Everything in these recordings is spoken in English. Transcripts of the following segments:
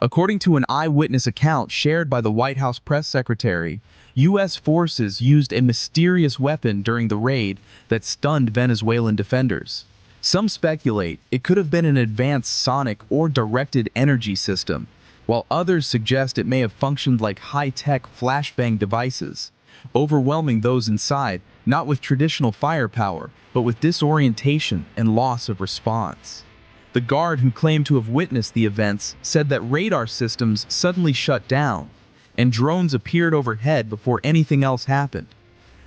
According to an eyewitness account shared by the White House press secretary, U.S. forces used a mysterious weapon during the raid that stunned Venezuelan defenders. Some speculate it could have been an advanced sonic or directed energy system, while others suggest it may have functioned like high-tech flashbang devices, overwhelming those inside, not with traditional firepower, but with disorientation and loss of response. The guard who claimed to have witnessed the events said that radar systems suddenly shut down, and drones appeared overhead before anything else happened.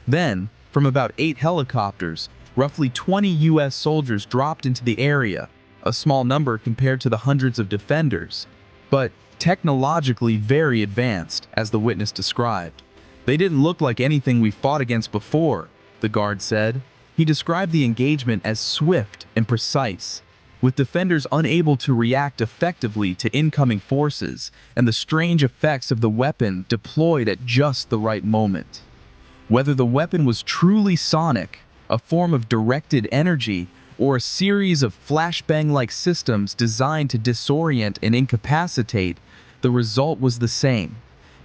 Then, from about 8 helicopters, roughly 20 U.S. soldiers dropped into the area, a small number compared to the hundreds of defenders, but technologically very advanced, as the witness described. "They didn't look like anything we fought against before," the guard said. He described the engagement as swift and precise, with defenders unable to react effectively to incoming forces and the strange effects of the weapon deployed at just the right moment. Whether the weapon was truly sonic, a form of directed energy, or a series of flashbang-like systems designed to disorient and incapacitate, the result was the same.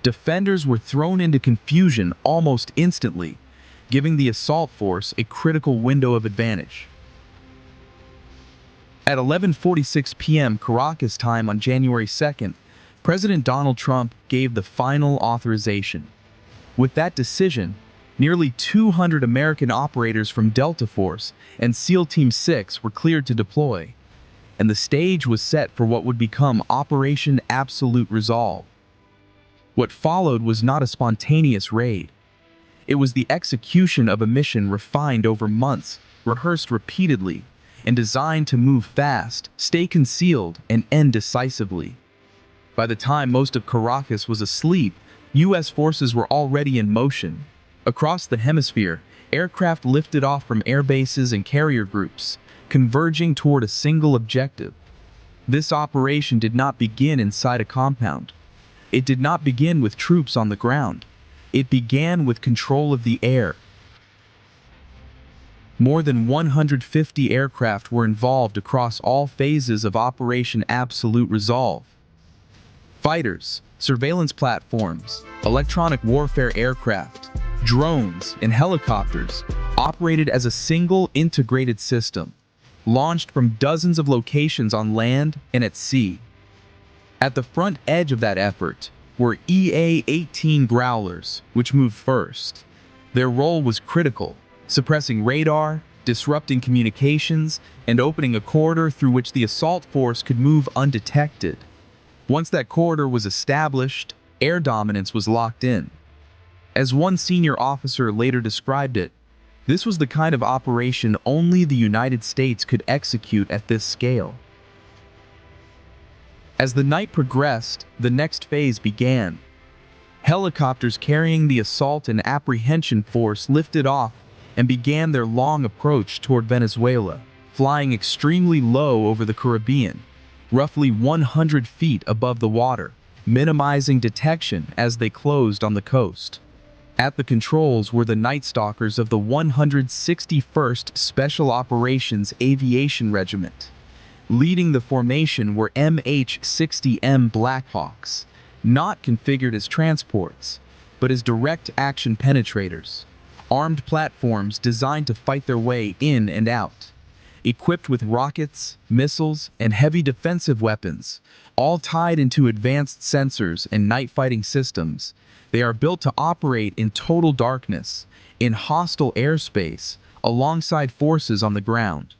Defenders were thrown into confusion almost instantly, giving the assault force a critical window of advantage. At 11:46 p.m. Caracas time on January 2nd, President Donald Trump gave the final authorization. With that decision, nearly 200 American operators from Delta Force and SEAL Team 6 were cleared to deploy, and the stage was set for what would become Operation Absolute Resolve. What followed was not a spontaneous raid. It was the execution of a mission refined over months, rehearsed repeatedly, and designed to move fast, stay concealed, and end decisively. By the time most of Caracas was asleep, U.S. forces were already in motion. Across the hemisphere, aircraft lifted off from air bases and carrier groups, converging toward a single objective. This operation did not begin inside a compound. It did not begin with troops on the ground. It began with control of the air. More than 150 aircraft were involved across all phases of Operation Absolute Resolve. Fighters, surveillance platforms, electronic warfare aircraft, drones, and helicopters operated as a single integrated system, launched from dozens of locations on land and at sea. At the front edge of that effort were EA-18 Growlers, which moved first. Their role was critical, suppressing radar, disrupting communications, and opening a corridor through which the assault force could move undetected. Once that corridor was established, air dominance was locked in. As one senior officer later described it, this was the kind of operation only the United States could execute at this scale. As the night progressed, the next phase began. Helicopters carrying the assault and apprehension force lifted off and began their long approach toward Venezuela, flying extremely low over the Caribbean, roughly 100 feet above the water, minimizing detection as they closed on the coast. At the controls were the Night Stalkers of the 161st Special Operations Aviation Regiment. Leading the formation were MH-60M Blackhawks, not configured as transports, but as direct action penetrators. Armed platforms designed to fight their way in and out. Equipped with rockets, missiles, and heavy defensive weapons, all tied into advanced sensors and night-fighting systems, they are built to operate in total darkness, in hostile airspace, alongside forces on the ground.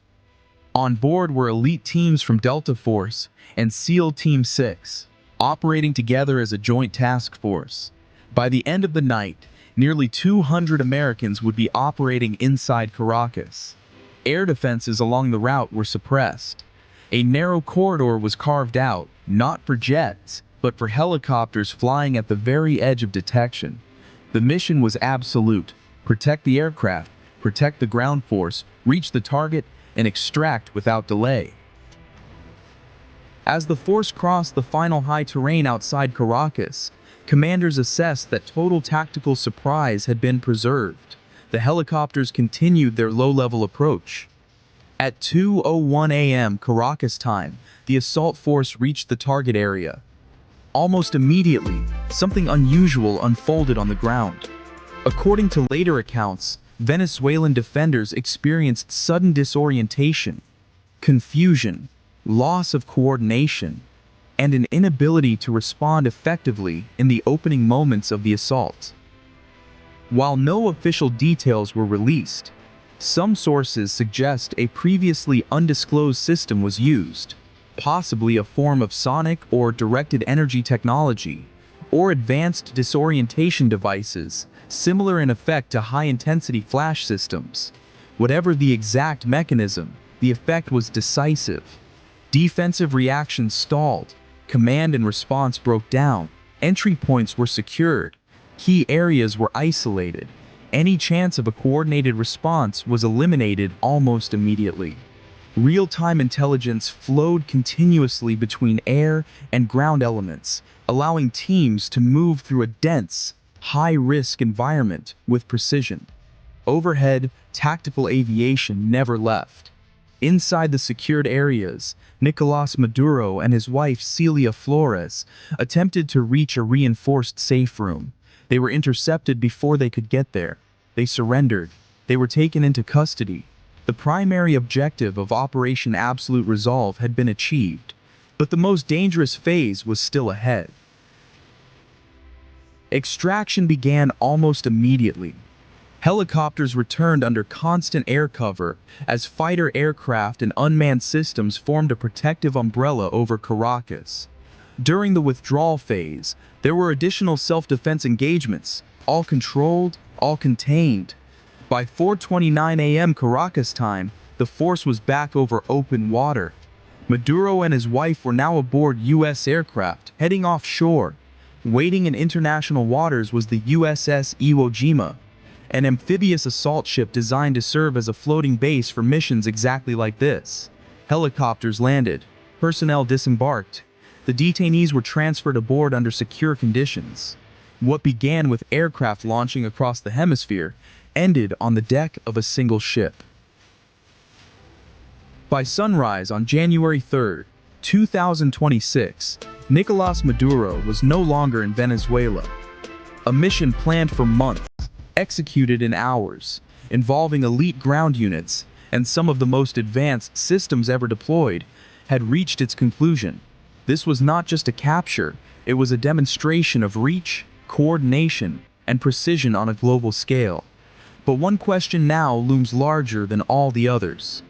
On board were elite teams from Delta Force and SEAL Team 6, operating together as a joint task force. By the end of the night, nearly 200 Americans would be operating inside Caracas. Air defenses along the route were suppressed. A narrow corridor was carved out, not for jets, but for helicopters flying at the very edge of detection. The mission was absolute: protect the aircraft, protect the ground force, reach the target, and extract without delay. As the force crossed the final high terrain outside Caracas, commanders assessed that total tactical surprise had been preserved. the helicopters continued their low-level approach. At 2:01 a.m. Caracas time, the assault force reached the target area. Almost immediately, something unusual unfolded on the ground. According to later accounts, Venezuelan defenders experienced sudden disorientation, confusion, loss of coordination, and an inability to respond effectively in the opening moments of the assault. While no official details were released, some sources suggest a previously undisclosed system was used, possibly a form of sonic or directed energy technology, or advanced disorientation devices, similar in effect to high-intensity flash systems. Whatever the exact mechanism, the effect was decisive. Defensive reactions stalled, command and response broke down, entry points were secured, key areas were isolated. Any chance of a coordinated response was eliminated almost immediately. Real-time intelligence flowed continuously between air and ground elements, allowing teams to move through a dense, high-risk environment with precision. Overhead, tactical aviation never left. Inside the secured areas, Nicolas Maduro and his wife Celia Flores attempted to reach a reinforced safe room. They were intercepted before they could get there. They surrendered. They were taken into custody. The primary objective of Operation Absolute Resolve had been achieved, but the most dangerous phase was still ahead. Extraction began almost immediately. Helicopters returned under constant air cover as fighter aircraft and unmanned systems formed a protective umbrella over Caracas. During the withdrawal phase, there were additional self-defense engagements, all controlled, all contained. By 4:29 a.m. Caracas time, the force was back over open water. Maduro and his wife were now aboard U.S. aircraft, heading offshore. Waiting in international waters was the USS Iwo Jima, an amphibious assault ship designed to serve as a floating base for missions exactly like this. Helicopters landed. Personnel disembarked. The detainees were transferred aboard under secure conditions. What began with aircraft launching across the hemisphere ended on the deck of a single ship. By sunrise on January 3, 2026, Nicolas Maduro was no longer in Venezuela. A mission planned for months, executed in hours, involving elite ground units and some of the most advanced systems ever deployed, had reached its conclusion. This was not just a capture, it was a demonstration of reach, coordination, and precision on a global scale. But one question now looms larger than all the others.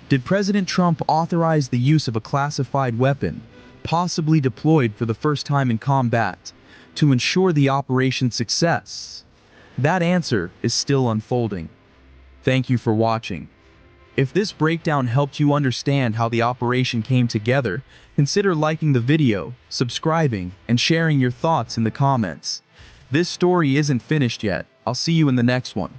Did President Trump authorize the use of a classified weapon, possibly deployed for the first time in combat, to ensure the operation's success? That answer is still unfolding. Thank you for watching. If this breakdown helped you understand how the operation came together, consider liking the video, subscribing, and sharing your thoughts in the comments. This story isn't finished yet. I'll see you in the next one.